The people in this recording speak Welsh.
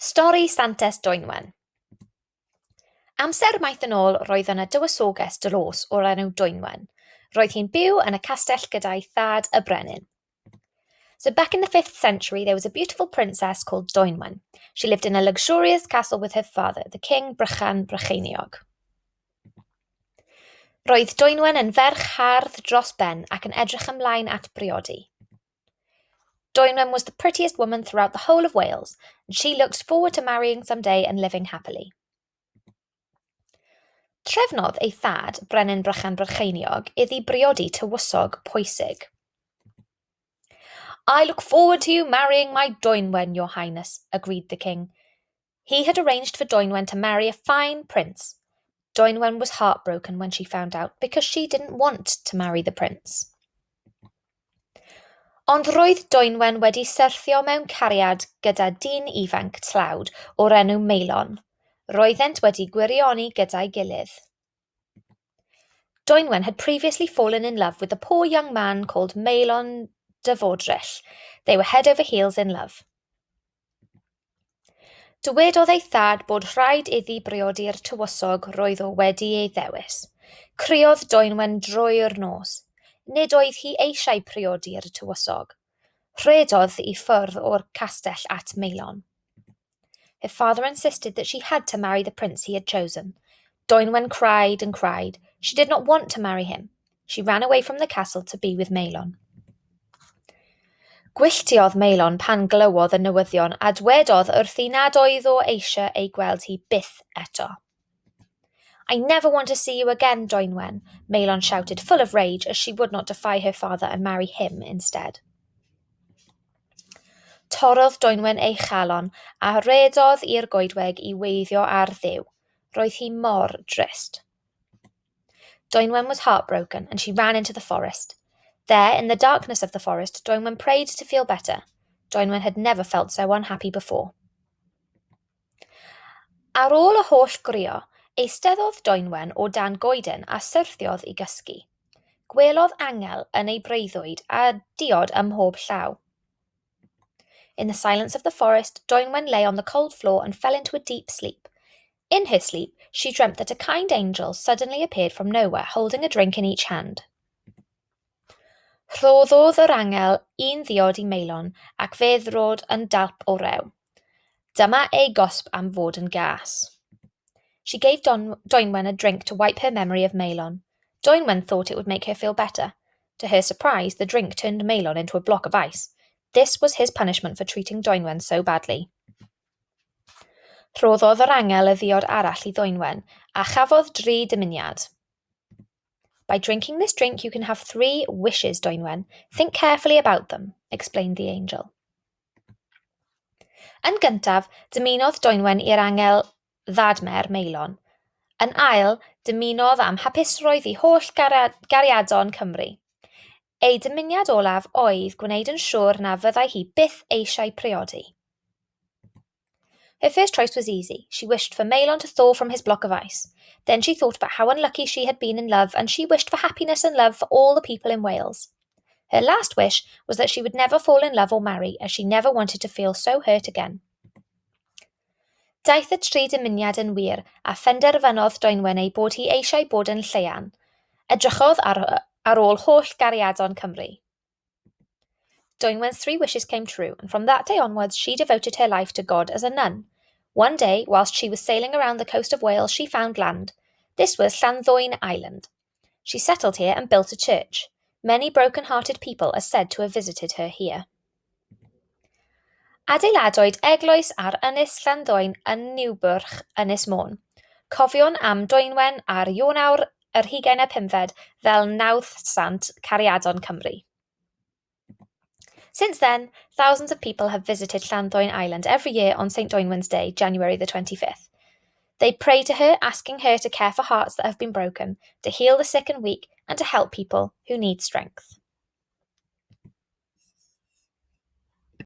Stori Santes Dwynwen. Amser maith yn ôl roedd yna dywysoges dros o'r enw Dwynwen. Roedd hi'n byw yn y castell gyda'i thad y brenin. So back in the 5th century, there was a beautiful princess called Dwynwen. She lived in a luxurious castle with her father, the king Brychan-Brycheiniog. Roedd Dwynwen yn ferch hardd dros ben ac yn edrych ymlaen at briodi. Dwynwen was the prettiest woman throughout the whole of Wales, and she looked forward to marrying someday and living happily. Trefnodd ei thad, Brenin Brychan-Brycheiniog, iddi briodi tywysog pwysig. "I look forward to you marrying my Dwynwen, your highness," agreed the king. He had arranged for Dwynwen to marry a fine prince. Dwynwen was heartbroken when she found out because she didn't want to marry the prince. Ond roedd Dwynwen wedi syrthio mewn cariad gyda dyn ifanc tlawd o'r enw Meilon. Roeddent wedi gwirioni gyda'i gilydd. Dwynwen had previously fallen in love with a poor young man called Meilon de Fodryll. They were head over heels in love. Dywedodd ei thad bod rhaid iddi briodi'r tywysog roedd o wedi ei ddewis. Criodd Dwynwen drwy'r nos. Nid oedd hi eisiau priodi'r tywysog. Rhedodd i ffwrdd o'r castell at Meilon. Her father insisted that she had to marry the prince he had chosen. Dwynwen cried and cried. She did not want to marry him. She ran away from the castle to be with Meilon. Gwylltiodd Meilon pan glywodd y newyddion a dwedodd wrthi nad oedd o eisiau ei gweld hi byth eto. "I never want to see you again, Dwynwen," Meilon shouted, full of rage, as she would not defy her father and marry him instead. Torrodd Dwynwen ei chalon a rhedodd i'r goedwig I weiddio ar dduw. Roedd hi mor drist. Dwynwen was heartbroken and she ran into the forest. There, in the darkness of the forest, Dwynwen prayed to feel better. Dwynwen had never felt so unhappy before. Ar ôl y holl grio, eisteddodd Dwynwen o dan goeden a syrthiodd I gysgu. Gwelodd angel yn ei breuddwyd a diod ym mhob llaw. In the silence of the forest, Dwynwen lay on the cold floor and fell into a deep sleep. In her sleep, she dreamt that a kind angel suddenly appeared from nowhere, holding a drink in each hand. Rhoddodd yr angel un ddiod I Meilon ac fe ddrod yn dalp o rew. Dyma ei gosb am fod yn gas. She gave Dwynwen a drink to wipe her memory of Meilon. Dwynwen thought it would make her feel better. To her surprise, the drink turned Meilon into a block of ice. This was his punishment for treating Dwynwen so badly. Rhoddodd yr angel y ddiod arall I Dwynwen a chafodd 3 dymuniad. "By drinking this drink you can have 3 wishes, Dwynwen. Think carefully about them," explained the angel. Yn gyntaf, dymunodd Dwynwen i'r angel ddadmer Meilon. Yn ail, dymunodd am hapusrwydd I holl gariadon Cymru. Ei dymuniad olaf oedd gwneud yn siŵr na fyddai hi byth eisiau priodi. Her first choice was easy. She wished for Meilon to thaw from his block of ice. Then she thought about how unlucky she had been in love, and she wished for happiness and love for all the people in Wales. Her last wish was that she would never fall in love or marry, as she never wanted to feel so hurt again. Daeth y 3 dymuniad yn wir, a phenderfynodd Dwynwen ei bod hi eisiau bod yn lleian. Edrychodd ar ôl holl gariadon Cymru. Dwynwen's 3 wishes came true, and from that day onwards she devoted her life to God as a nun. One day, whilst she was sailing around the coast of Wales, she found land. This was Santes Island. She settled here and built a church. Many broken-hearted people are said to have visited her here. Adeiladwyd eglwys ar Ynys Llanddwyn yn Niwbwrch, Ynys Môn. Cofion am Dwynwen ar Ionawr yr 15 fel nawddsant cariadon Cymru. Since then, thousands of people have visited Llanddwyn Island every year on St. Dwynwen's Day, January the 25th. They pray to her, asking her to care for hearts that have been broken, to heal the sick and weak, and to help people who need strength.